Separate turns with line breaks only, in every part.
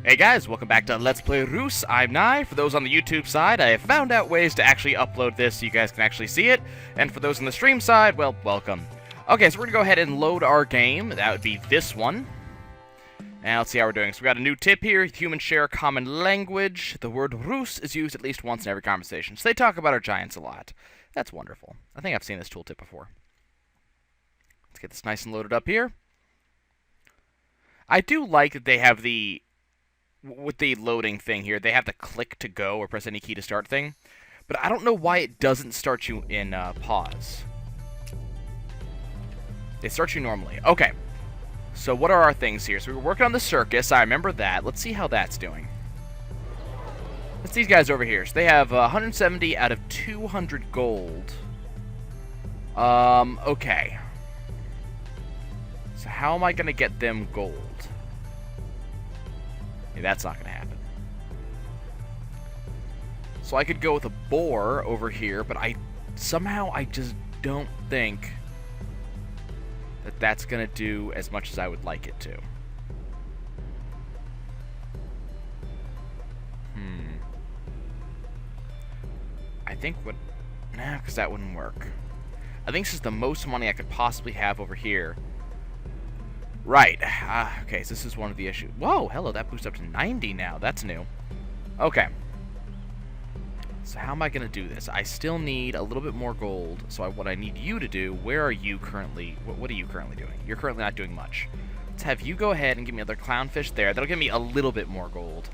Hey guys, welcome back to Let's Play Reus. I'm Nye. For those on the YouTube side, I have found out ways to actually upload this so you guys can actually see it. And for those on the stream side, well, welcome. Okay, so we're going to go ahead and load our game. That would be this one. And let's see how we're doing. So we got a new tip here. Humans share a common language. The word Reus is used at least once in every conversation. So they talk about our giants a lot. That's wonderful. I think I've seen this tooltip before. Let's get this nice and loaded up here. I do like that they have the... with the loading thing here, they have to click to go or press any key to start thing. But I don't know why it doesn't start you in pause. It starts you normally. Okay. So what are our things here? So we were working on the circus. I remember that. Let's see how that's doing. It's these guys over here. So they have 170 out of 200 gold. Okay. So how am I going to get them gold? That's not going to happen. So I could go with a boar over here, but somehow I just don't think that that's going to do as much as I would like it to. I think nah, because that wouldn't work. I think this is the most money I could possibly have over here. Right. Okay, so this is one of the issues. Whoa, hello, that boosts up to 90 now. That's new. Okay. So how am I going to do this? I still need a little bit more gold. So what I need you to do, where are you currently? What are you currently doing? You're currently not doing much. Let's have you go ahead and give me another clownfish there. That'll give me a little bit more gold.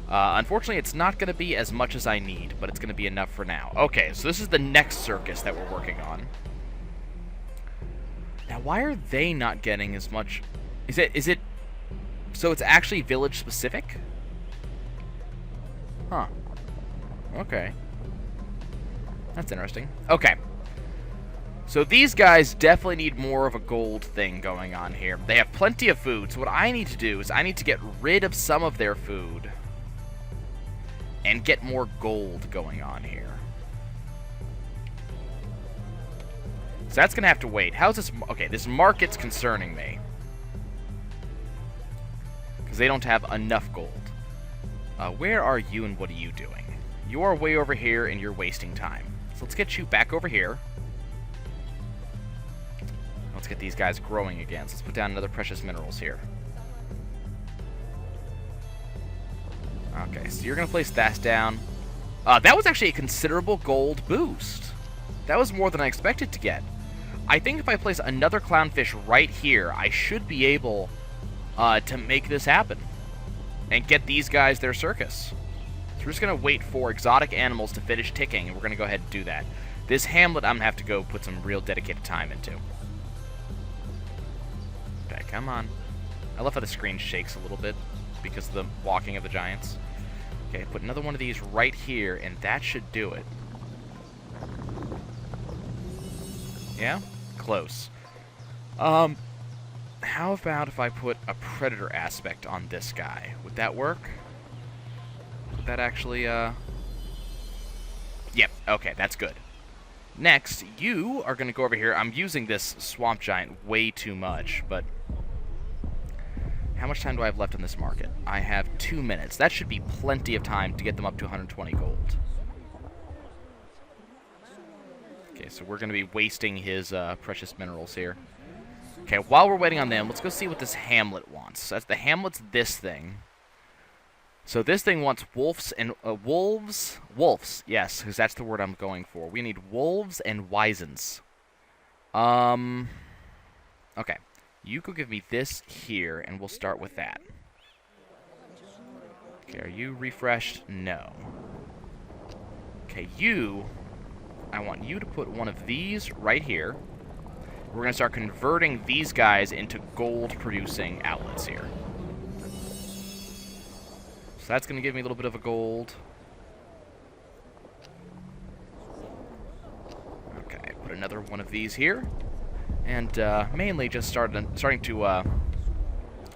Unfortunately, it's not going to be as much as I need, but it's going to be enough for now. Okay, so this is the next circus that we're working on. Now, why are they not getting as much... Is it... So it's actually village-specific? Huh. Okay. That's interesting. Okay. So these guys definitely need more of a gold thing going on here. They have plenty of food, so what I need to do is I need to get rid of some of their food and get more gold going on here. So that's going to have to wait. How's this... Okay, this market's concerning me. Because they don't have enough gold. Where are you and what are you doing? You are way over here and you're wasting time. So let's get you back over here. Let's get these guys growing again. So let's put down another precious minerals here. Okay, so you're going to place that down. That was actually a considerable gold boost. That was more than I expected to get. I think if I place another clownfish right here, I should be able to make this happen. And get these guys their circus. So we're just going to wait for exotic animals to finish ticking, and we're going to go ahead and do that. This hamlet I'm going to have to go put some real dedicated time into. Okay, come on. I love how the screen shakes a little bit because of the walking of the giants. Okay, put another one of these right here, and that should do it. Yeah? Close. How about if I put a predator aspect on this guy? Would that work? Would that actually, Yep, okay, that's good. Next, you are going to go over here. I'm using this swamp giant way too much, but... How much time do I have left on this market? I have 2 minutes. That should be plenty of time to get them up to 120 gold. Okay, so we're going to be wasting his precious minerals here. Okay, while we're waiting on them, let's go see what this hamlet wants. So that's the hamlet's this thing. So this thing wants wolves and wolves, yes, because that's the word I'm going for. We need wolves and wisens. Okay, you go give me this here, and we'll start with that. Okay, are you refreshed? No. Okay, I want you to put one of these right here. We're going to start converting these guys into gold-producing outlets here. So that's going to give me a little bit of a gold. Okay, put another one of these here. And mainly just starting to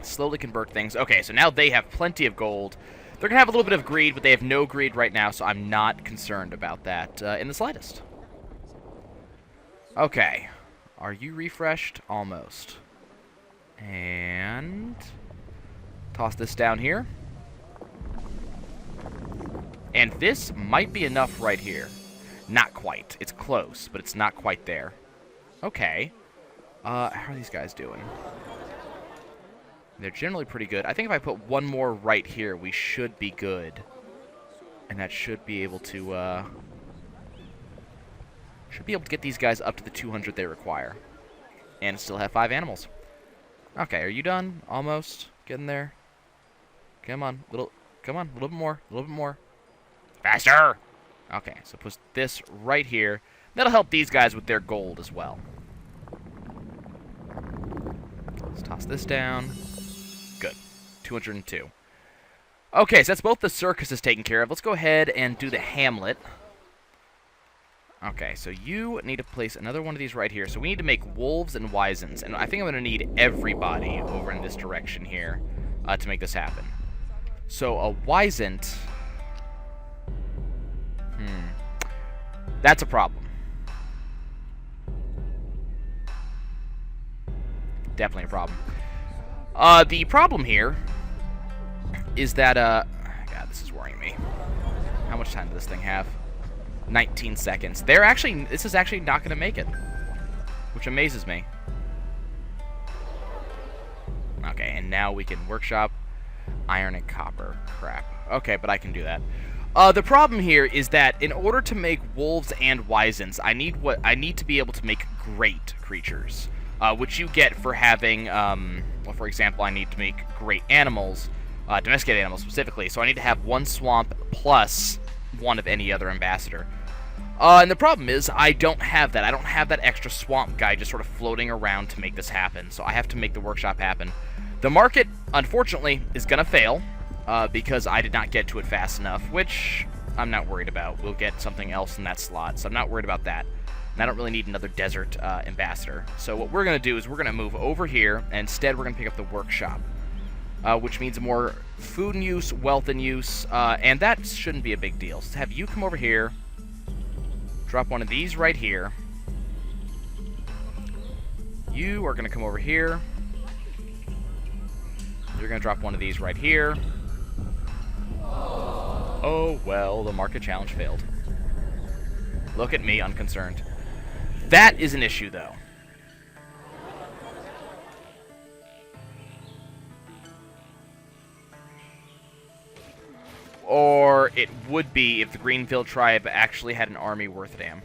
slowly convert things. Okay, so now they have plenty of gold. They're going to have a little bit of greed, but they have no greed right now, so I'm not concerned about that in the slightest. Okay. Are you refreshed? Almost. And toss this down here. And this might be enough right here. Not quite. It's close, but it's not quite there. Okay. How are these guys doing? They're generally pretty good. I think if I put one more right here, we should be good. And that should be able to, get these guys up to the 200 they require. And still have 5 animals. Okay, are you done? Almost? Getting there? Come on, a little bit more, a little bit more. Faster! Okay, so put this right here. That'll help these guys with their gold as well. Let's toss this down. Good. 202. Okay, so that's both the circus is taken care of. Let's go ahead and do the hamlet. Okay, so you need to place another one of these right here. So we need to make wolves and wisens. And I think I'm going to need everybody over in this direction here to make this happen. So a wisent... That's a problem. Definitely a problem. The problem here is that, God, this is worrying me. How much time does this thing have? 19 seconds. This is actually not going to make it. Which amazes me. Okay, and now we can workshop iron and copper. Crap. Okay, but I can do that. The problem here is that in order to make wolves and wisens, I need to be able to make great creatures, which you get for having, well, for example, I need to make great animals, domesticated animals specifically, so I need to have 1 swamp plus 1 of any other ambassador. And the problem is, I don't have that. I don't have that extra swamp guy just sort of floating around to make this happen, so I have to make the workshop happen. The market, unfortunately, is going to fail. Because I did not get to it fast enough, which I'm not worried about. We'll get something else in that slot, so I'm not worried about that. And I don't really need another desert ambassador. So what we're going to do is we're going to move over here, and instead we're going to pick up the workshop, which means more food in use, wealth in use, and that shouldn't be a big deal. So have you come over here, drop one of these right here. You are going to come over here. You're going to drop one of these right here. Oh, well, the market challenge failed. Look at me, unconcerned. That is an issue, though. Or it would be if the Greenfield tribe actually had an army worth a damn.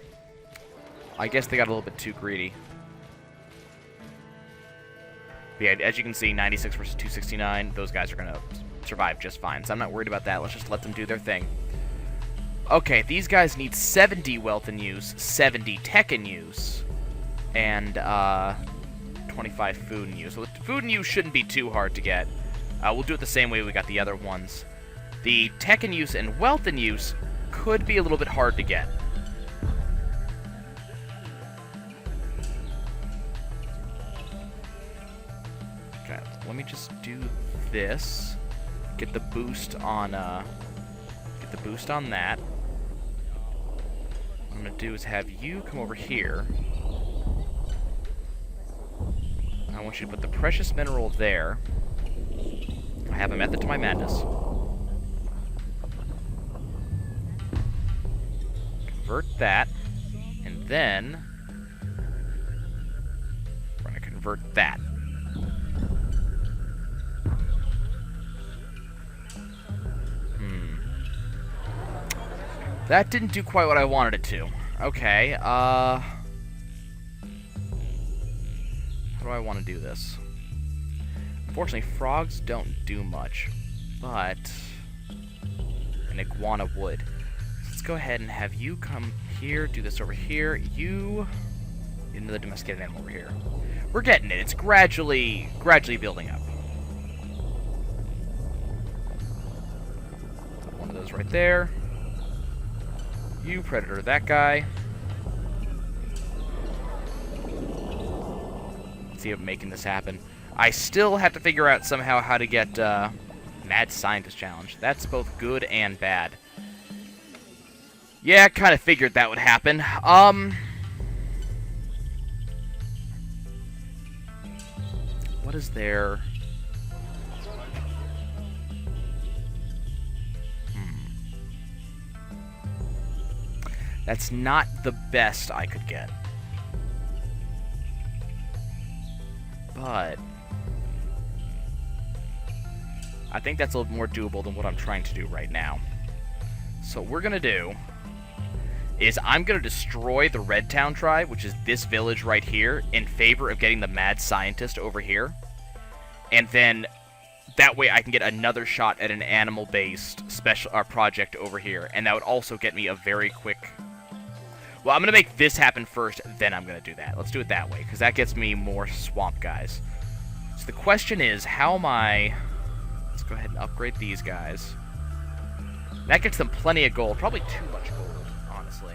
I guess they got a little bit too greedy. But yeah, as you can see, 96 versus 269, those guys are going to survive just fine. So I'm not worried about that. Let's just let them do their thing. Okay, these guys need 70 wealth in use, 70 tech in use, and 25 food in use. So food in use shouldn't be too hard to get. We'll do it the same way we got the other ones. The tech in use and wealth in use could be a little bit hard to get. Okay, let me just do this. Get the boost on that. What I'm gonna do is have you come over here. I want you to put the precious mineral there. I have a method to my madness. Convert that, and then we're gonna convert that. That didn't do quite what I wanted it to. Okay, how do I want to do this? Unfortunately, frogs don't do much, but an iguana would. So let's go ahead and have you come here, do this over here. You, another domesticated animal over here. We're getting it. It's gradually building up. One of those right there. You, predator, that guy. Let's see if I'm making this happen. I still have to figure out somehow how to get Mad Scientist Challenge. That's both good and bad. Yeah, I kind of figured that would happen. What is there? That's not the best I could get. But I think that's a little more doable than what I'm trying to do right now. So what we're going to do is I'm going to destroy the Red Town tribe, which is this village right here, in favor of getting the mad scientist over here. And then that way I can get another shot at an animal-based special project over here. And that would also get me a very quick... Well, I'm going to make this happen first, then I'm going to do that. Let's do it that way, because that gets me more swamp guys. So the question is, how am I... Let's go ahead and upgrade these guys. That gets them plenty of gold. Probably too much gold, honestly.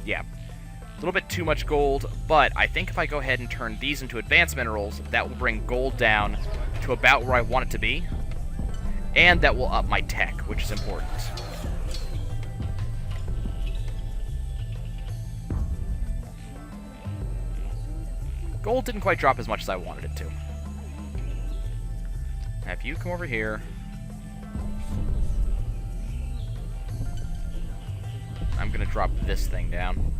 Yeah. A little bit too much gold, but I think if I go ahead and turn these into advanced minerals, that will bring gold down to about where I want it to be. And that will up my tech, which is important. Gold didn't quite drop as much as I wanted it to. Now, if you come over here... I'm going to drop this thing down.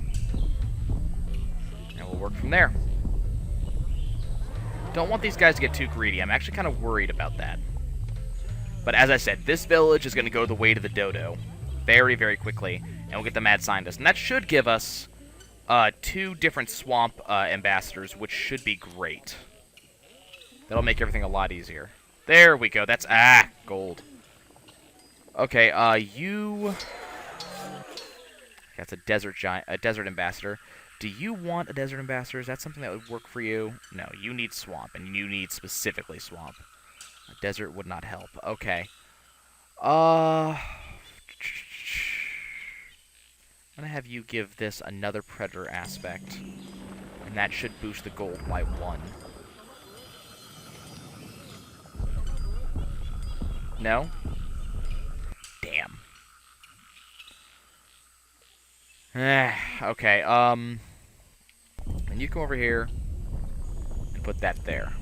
And we'll work from there. Don't want these guys to get too greedy. I'm actually kind of worried about that. But as I said, this village is going to go the way to the dodo very, very quickly, and we'll get the mad scientist. And that should give us 2 different swamp ambassadors, which should be great. That'll make everything a lot easier. There we go. That's gold. Okay, you. That's a desert ambassador. Do you want a desert ambassador? Is that something that would work for you? No, you need swamp, and you need specifically swamp. A desert would not help. Okay. I'm gonna have you give this another predator aspect, and that should boost the gold by 1. No? Damn. Okay, and you come over here and put that there.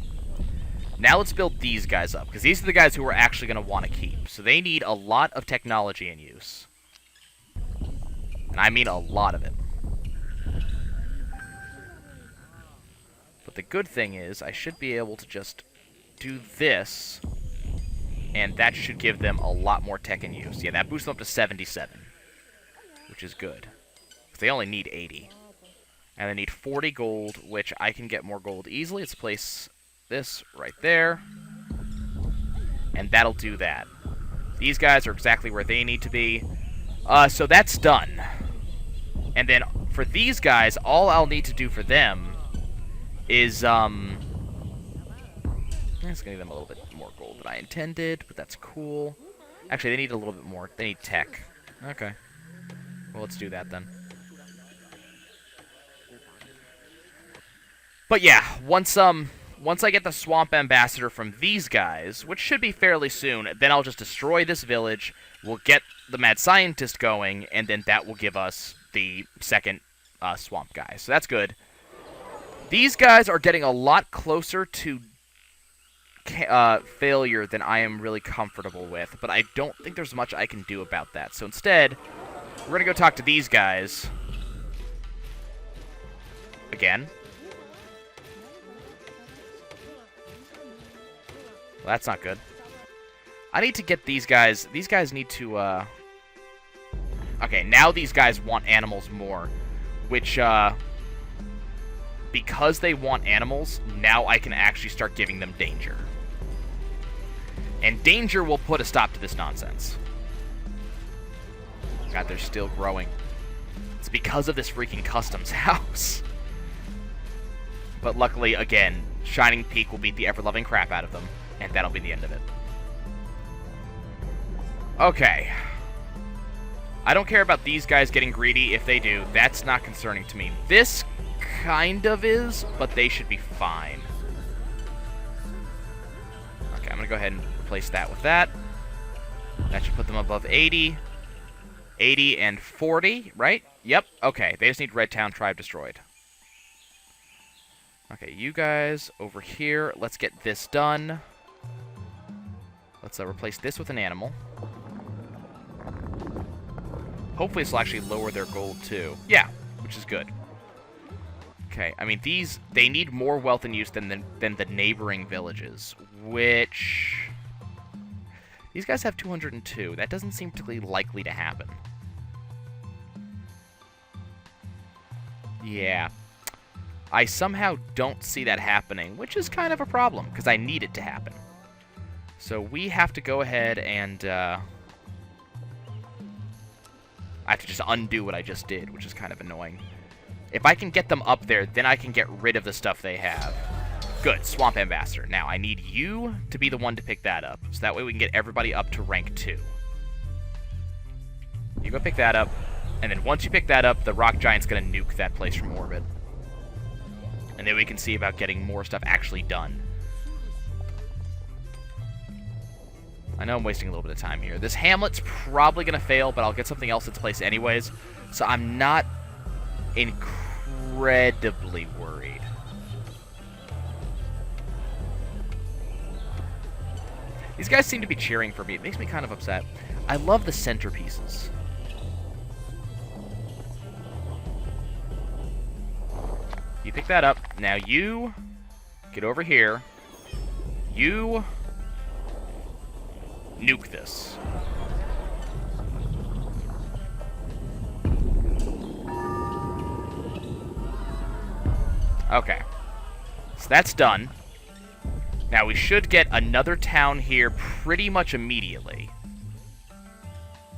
Now let's build these guys up, because these are the guys who we're actually going to want to keep. So they need a lot of technology in use. And I mean a lot of it. But the good thing is, I should be able to just do this, and that should give them a lot more tech in use. Yeah, that boosts them up to 77, which is good. Because they only need 80. And they need 40 gold, which I can get more gold easily. Let's place this right there. And that'll do that. These guys are exactly where they need to be. So that's done. And then for these guys, all I'll need to do for them is, it's gonna give them a little bit more gold than I intended, but that's cool. Actually, they need a little bit more. They need tech. Okay. Well, let's do that then. But yeah, once I get the swamp ambassador from these guys, which should be fairly soon, then I'll just destroy this village, we'll get the mad scientist going, and then that will give us the second swamp guy. So that's good. These guys are getting a lot closer to failure than I am really comfortable with, but I don't think there's much I can do about that. So instead, we're going to go talk to these guys. Again. Well, that's not good. I need to get these guys... These guys need to, Okay, now these guys want animals more. Which, because they want animals, now I can actually start giving them danger. And danger will put a stop to this nonsense. God, they're still growing. It's because of this freaking customs house. But luckily, again, Shining Peak will beat the ever-loving crap out of them. And that'll be the end of it. Okay. I don't care about these guys getting greedy. If they do, that's not concerning to me. This kind of is, but they should be fine. Okay, I'm going to go ahead and replace that with that. That should put them above 80. 80 and 40, right? Yep. Okay, they just need Red Town Tribe destroyed. Okay, you guys over here. Let's get this done. Let's replace this with an animal. Hopefully this will actually lower their gold too. Yeah, which is good. Okay, I mean, they need more wealth and use than the neighboring villages, which... These guys have 202. That doesn't seem particularly likely to happen. Yeah. I somehow don't see that happening, which is kind of a problem, because I need it to happen. So we have to go ahead and... I have to just undo what I just did, which is kind of annoying. If I can get them up there, then I can get rid of the stuff they have. Good, Swamp Ambassador. Now, I need you to be the one to pick that up, so that way we can get everybody up to rank 2. You go pick that up, and then once you pick that up, the Rock Giant's going to nuke that place from orbit. And then we can see about getting more stuff actually done. I know I'm wasting a little bit of time here. This Hamlet's probably going to fail, but I'll get something else in its place anyways, so I'm not incredibly worried. These guys seem to be cheering for me. It makes me kind of upset. I love the centerpieces. You pick that up. Now you get over here. You nuke this. Okay. So that's done. Now we should get another town here pretty much immediately.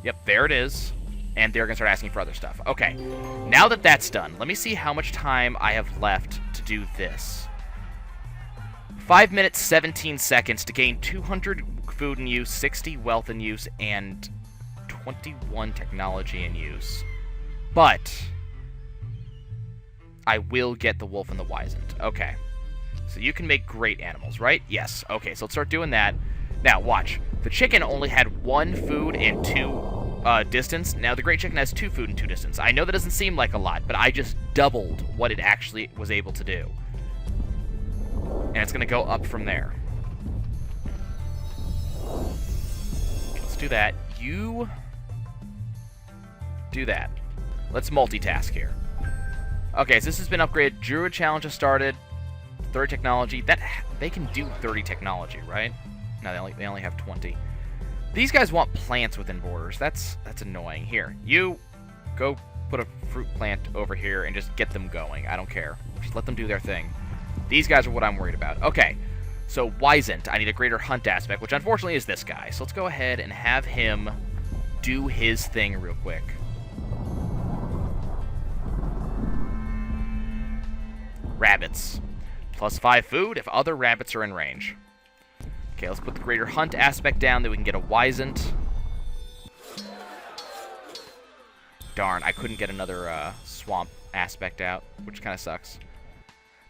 Yep, there it is. And they're going to start asking for other stuff. Okay. Now that that's done, let me see how much time I have left to do this. 5 minutes, 17 seconds to gain 200 food in use, 60 wealth in use, and 21 technology in use. But I will get the wolf and the wizened. Okay. So you can make great animals, right? Yes. Okay, so let's start doing that. Now, watch. The chicken only had 1 food and 2 distance. Now, the great chicken has 2 food and 2 distance. I know that doesn't seem like a lot, but I just doubled what it actually was able to do. And it's going to go up from there. Okay, let's do that. You do that. Let's multitask here. Okay, so this has been upgraded. Druid Challenge has started. 30 technology. That they can do 30 technology, right? No, they only have 20. These guys want plants within borders. That's annoying. Here, you go put a fruit plant over here and just get them going. I don't care. Just let them do their thing. These guys are what I'm worried about. Okay, so Wizened. I need a greater hunt aspect, which unfortunately is this guy. So let's go ahead and have him do his thing real quick. Rabbits. Plus 5 food if other rabbits are in range. Okay, let's put the greater hunt aspect down, that we can get a wizened. Darn, I couldn't get another swamp aspect out, which kind of sucks.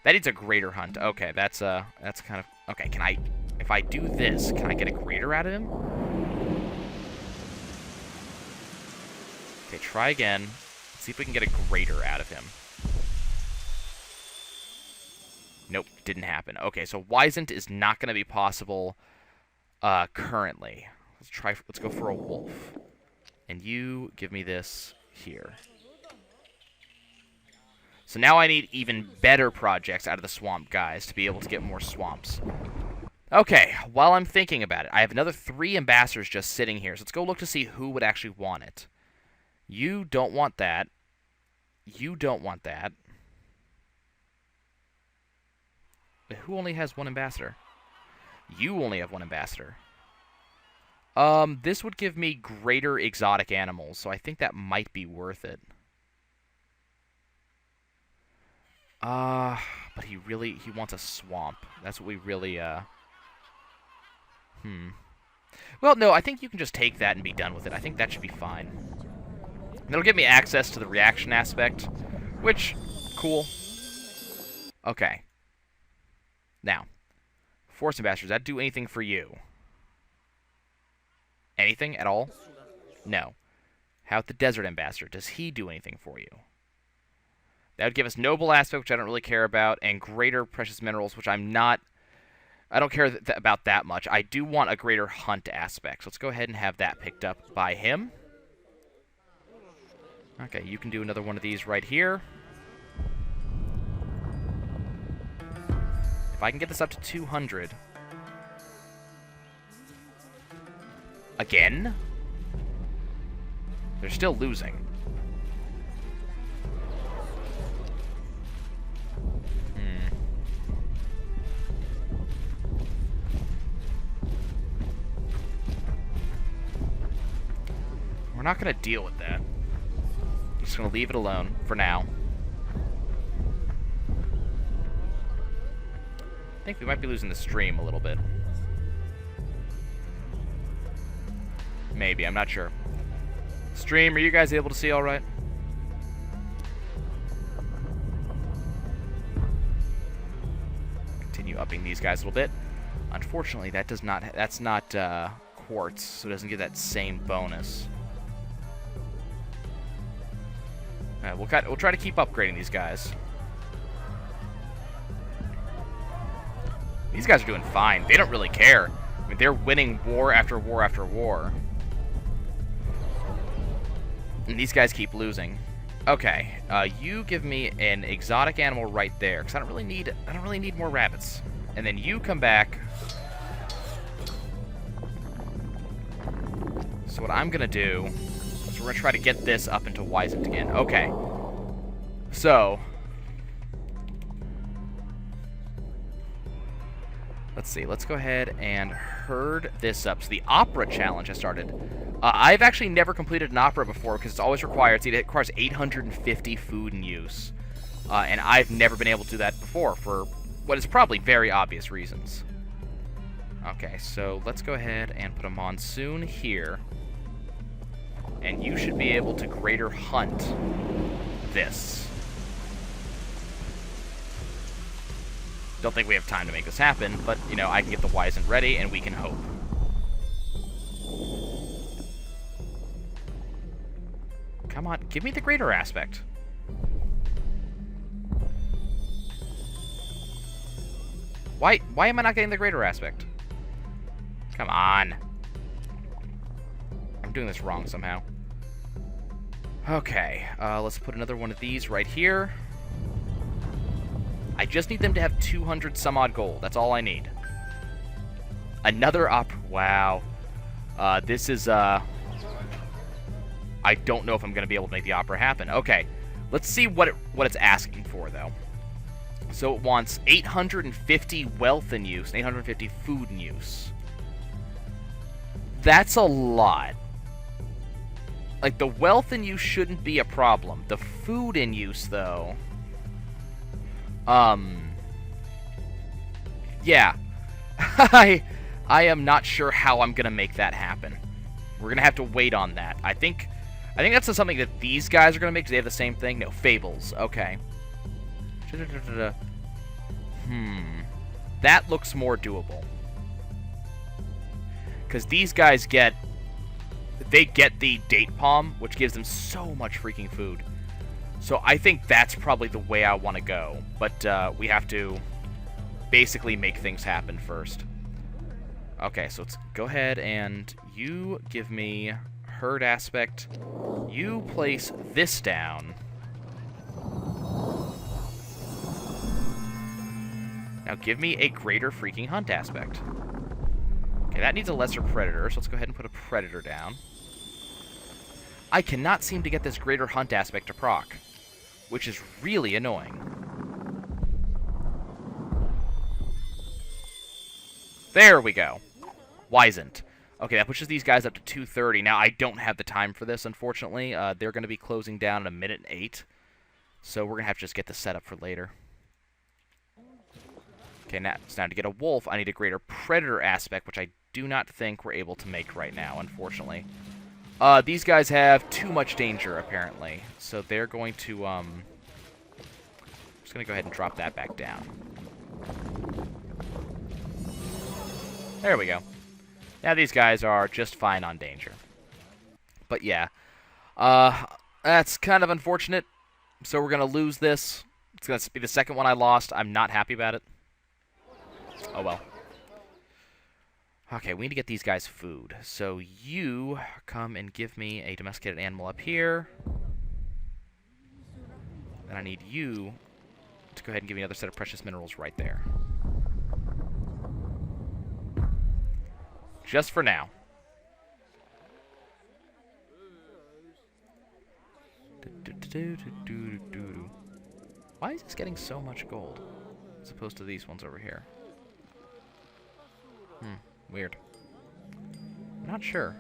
That needs a greater hunt. Okay, that's kind of... Okay, can I... If I do this, can I get a greater out of him? Okay, try again. Let's see if we can get a greater out of him. Nope, didn't happen. Okay, so wizened is not going to be possible currently. Let's go for a wolf. And you give me this here. So now I need even better projects out of the swamp guys to be able to get more swamps. Okay, while I'm thinking about it, I have another 3 ambassadors just sitting here. So let's go look to see who would actually want it. You don't want that. You don't want that. Who only has 1 ambassador? You only have 1 ambassador. This would give me greater exotic animals, so I think that might be worth it. But he wants a swamp. That's what we really, Well, no, I think you can just take that and be done with it. I think that should be fine. That'll give me access to the reaction aspect, which, cool. Okay. Now, Force Ambassadors, that do anything for you? Anything at all? No. How about the Desert Ambassador? Does he do anything for you? That would give us Noble Aspect, which I don't really care about, and Greater Precious Minerals, which I'm not I don't care about that much. I do want a greater hunt aspect. So let's go ahead and have that picked up by him. Okay, you can do another one of these right here. If I can get this up to 200. Again? They're still losing. We're not going to deal with that. I'm just going to leave it alone for now. I think we might be losing the stream a little bit. Maybe, I'm not sure. Stream, are you guys able to see all right? Continue upping these guys a little bit. Unfortunately, that's not quartz, so it doesn't get that same bonus. We'll try to keep upgrading these guys. These guys are doing fine. They don't really care. I mean, they're winning war after war after war. And these guys keep losing. Okay, you give me an exotic animal right there, because I don't really need more rabbits. And then you come back. So what I'm gonna do is we're gonna try to get this up into Wisent again. Okay. So let's see. Let's go ahead and herd this up. So the opera challenge has started. I've actually never completed an opera before because it's always required. It requires 850 food in use. And I've never been able to do that before for what is probably very obvious reasons. Okay, so let's go ahead and put a monsoon here. And you should be able to greater hunt this. Don't think we have time to make this happen, but, you know, I can get the Wisent ready and we can hope. Come on, give me the greater aspect. Why am I not getting the greater aspect? Come on. I'm doing this wrong somehow. Okay, let's put another one of these right here. I just need them to have 200 some odd gold. That's all I need. Another wow. This is, I don't know if I'm going to be able to make the opera happen. Okay, let's see what it's asking for, though. So it wants 850 wealth in use and 850 food in use. That's a lot. Like, the wealth in use shouldn't be a problem. The food in use, though... Yeah. I am not sure how I'm gonna make that happen. We're gonna have to wait on that. I think that's something that these guys are gonna make. Do they have the same thing? No, fables. Okay. That looks more doable. Because these guys get the date palm, which gives them so much freaking food. So I think that's probably the way I want to go. But we have to basically make things happen first. Okay, so let's go ahead and you give me herd aspect. You place this down. Now give me a greater freaking hunt aspect. Okay, that needs a lesser predator, so let's go ahead and put a predator down. I cannot seem to get this greater hunt aspect to proc, which is really annoying. There we go. Wisent. Okay, that pushes these guys up to 230. Now, I don't have the time for this, unfortunately. They're going to be closing down in 1:08. So we're going to have to just get this set up for later. Okay, now to get a wolf, I need a greater predator aspect, which I do not think we're able to make right now, unfortunately. These guys have too much danger, apparently. So they're going to, just going to go ahead and drop that back down. There we go. Now these guys are just fine on danger. But yeah, that's kind of unfortunate. So we're going to lose this. It's going to be the second one I lost. I'm not happy about it. Oh well. Okay, we need to get these guys food. So you come and give me a domesticated animal up here. And I need you to go ahead and give me another set of precious minerals right there. Just for now. Why is this getting so much gold as opposed to these ones over here? Weird. Not sure.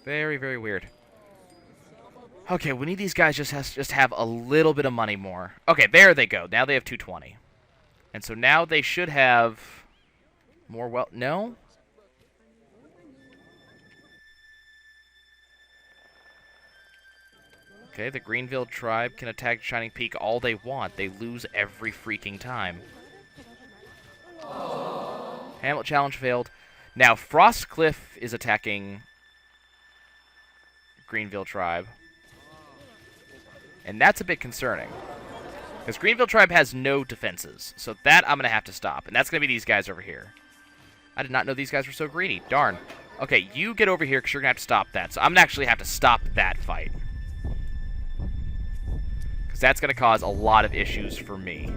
Very, very weird. Okay, we need these guys just have a little bit of money more. Okay, there they go. Now they have 220. And so now they should have more wealth. No? Okay, the Greenville tribe can attack Shining Peak all they want. They lose every freaking time. Hamlet challenge failed. Now, Frostcliff is attacking Greenville tribe. And that's a bit concerning. Because Greenville tribe has no defenses. So that I'm going to have to stop. And that's going to be these guys over here. I did not know these guys were so greedy. Darn. Okay, you get over here because you're going to have to stop that. So I'm going to actually have to stop that fight. Because that's going to cause a lot of issues for me.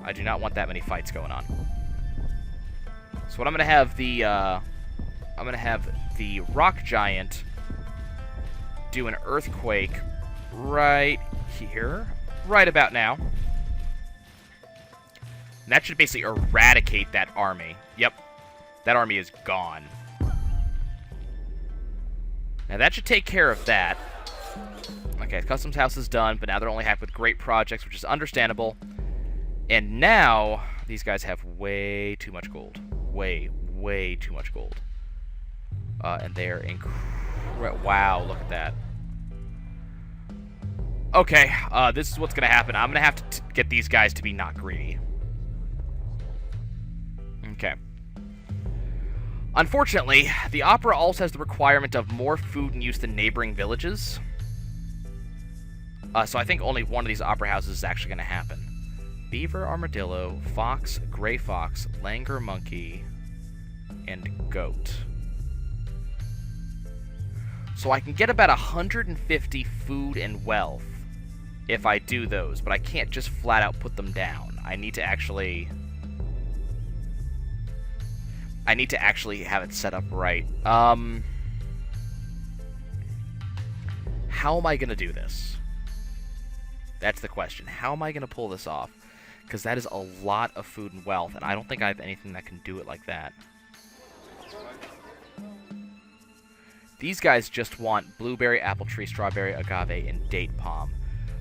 I do not want that many fights going on. So what I'm going to have the rock giant do an earthquake right here, right about now. And that should basically eradicate that army. Yep, that army is gone. Now that should take care of that. Okay, Customs House is done, but now they're only happy with great projects, which is understandable. And now these guys have way too much gold. Way too much gold. And they are incredible. Wow, look at that. Okay, this is what's going to happen. I'm going to have to get these guys to be not greedy. Okay. Unfortunately, the opera also has the requirement of more food in use than neighboring villages. So I think only one of these opera houses is actually going to happen. Beaver, armadillo, fox, gray fox, langur monkey, and goat. So I can get about 150 food and wealth if I do those, but I can't just flat out put them down. I need to actually have it set up right. How am I going to do this? That's the question. How am I going to pull this off? Because that is a lot of food and wealth, and I don't think I have anything that can do it like that. These guys just want blueberry, apple tree, strawberry, agave, and date palm.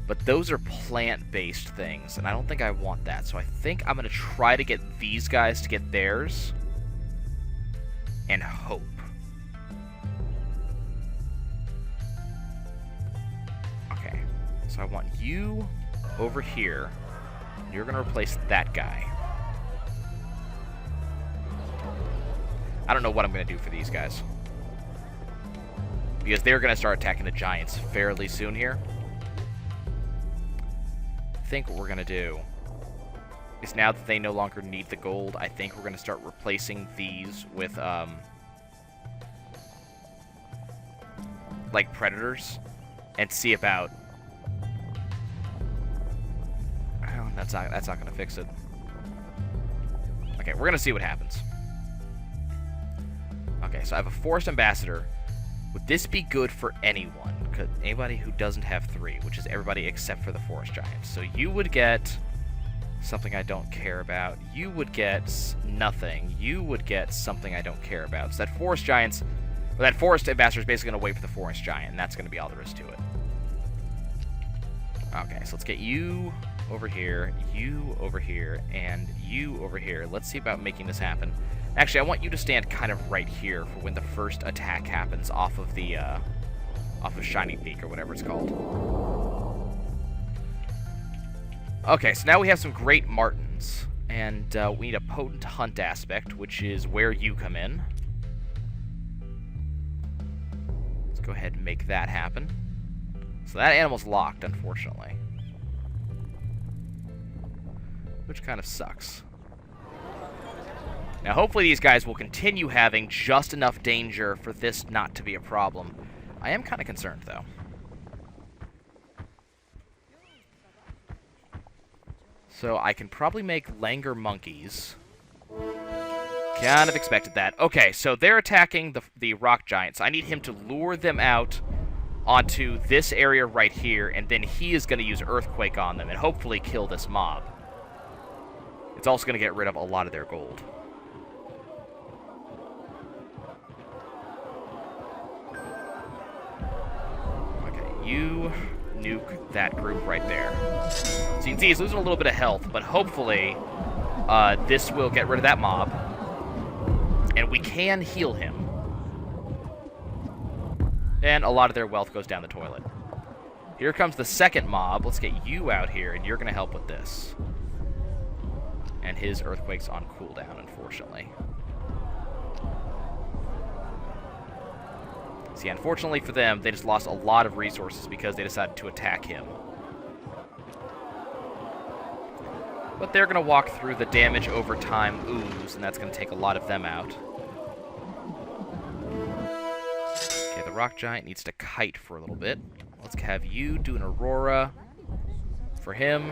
But those are plant-based things, and I don't think I want that. So I think I'm going to try to get these guys to get theirs. And hope. Okay. So I want you over here. You're going to replace that guy. I don't know what I'm going to do for these guys. Because they're going to start attacking the giants fairly soon here. I think what we're going to do is now that they no longer need the gold, I think we're going to start replacing these with, like, predators. And see about... Oh, that's not going to fix it. Okay, we're going to see what happens. Okay, so I have a forest ambassador. Would this be good for anyone? Anybody who doesn't have 3, which is everybody except for the forest giants. So you would get something I don't care about. You would get nothing. You would get something I don't care about. So that forest giants... Well, that forest ambassador is basically going to wait for the forest giant, and that's going to be all there is to it. Okay, so let's get you over here, you over here, and you over here. Let's see about making this happen. Actually, I want you to stand kind of right here for when the first attack happens off of the, off of Shining Peak, or whatever it's called. Okay, so now we have some great martens, and we need a potent hunt aspect, which is where you come in. Let's go ahead and make that happen. So that animal's locked, unfortunately. Which kind of sucks. Now, hopefully these guys will continue having just enough danger for this not to be a problem. I am kind of concerned, though. So I can probably make Langer monkeys. Kind of expected that. Okay, so they're attacking the rock giants. I need him to lure them out onto this area right here, and then he is going to use Earthquake on them and hopefully kill this mob. It's also going to get rid of a lot of their gold. Okay, you nuke that group right there. So you can see he's losing a little bit of health, but hopefully this will get rid of that mob. And we can heal him. And a lot of their wealth goes down the toilet. Here comes the second mob. Let's get you out here, and you're going to help with this. And his Earthquake's on cooldown, unfortunately. See, unfortunately for them, they just lost a lot of resources because they decided to attack him. But they're going to walk through the damage over time ooze, and that's going to take a lot of them out. Okay, the rock giant needs to kite for a little bit. Let's have you do an aurora for him.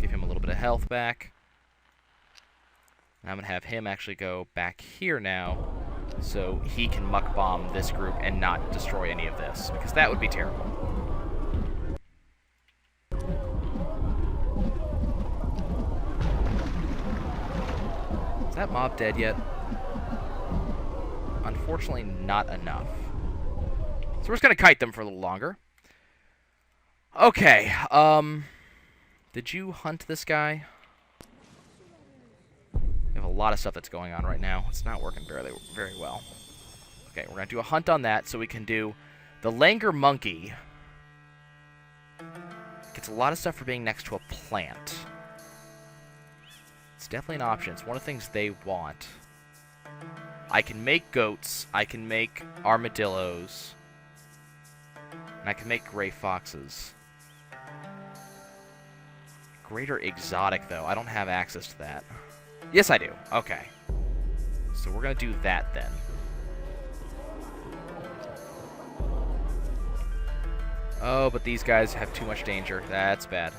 Give him a little bit of health back. And I'm going to have him actually go back here now so he can muck bomb this group and not destroy any of this, because that would be terrible. Is that mob dead yet? Unfortunately, not enough. So we're just going to kite them for a little longer. Okay, did you hunt this guy? We have a lot of stuff that's going on right now. It's not working very well. Okay, we're going to do a hunt on that so we can do the Langer monkey. Gets a lot of stuff for being next to a plant. It's definitely an option. It's one of the things they want. I can make goats. I can make armadillos. And I can make gray foxes. Greater exotic, though. I don't have access to that. Yes, I do. Okay. So we're going to do that, then. Oh, but these guys have too much danger. That's bad.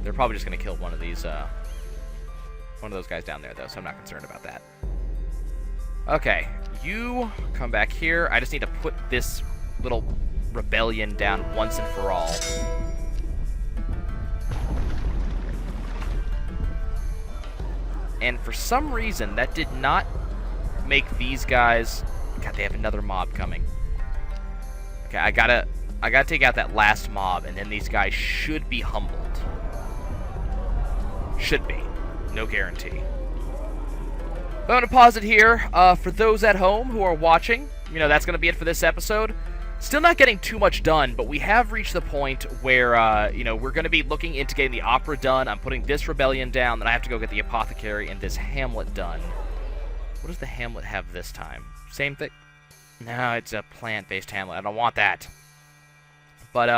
They're probably just going to kill one of these, one of those guys down there, though, so I'm not concerned about that. Okay. You come back here. I just need to put this little rebellion down once and for all. And for some reason, that did not make these guys... God, they have another mob coming. Okay, I gotta take out that last mob, and then these guys should be humbled. Should be. No guarantee. But I'm gonna pause it here. For those at home who are watching, you know, that's gonna be it for this episode. Still not getting too much done, but we have reached the point where, you know, we're going to be looking into getting the opera done. I'm putting this rebellion down, then I have to go get the apothecary and this hamlet done. What does the hamlet have this time? Same thing? No, it's a plant-based hamlet. I don't want that. But,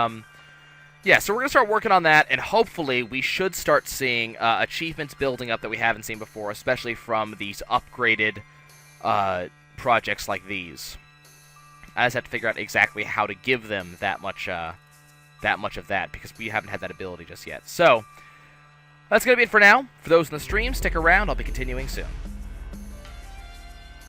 yeah, so we're going to start working on that, and hopefully we should start seeing achievements building up that we haven't seen before, especially from these upgraded projects like these. I just have to figure out exactly how to give them that much of that, because we haven't had that ability just yet. So, that's going to be it for now. For those in the stream, stick around. I'll be continuing soon.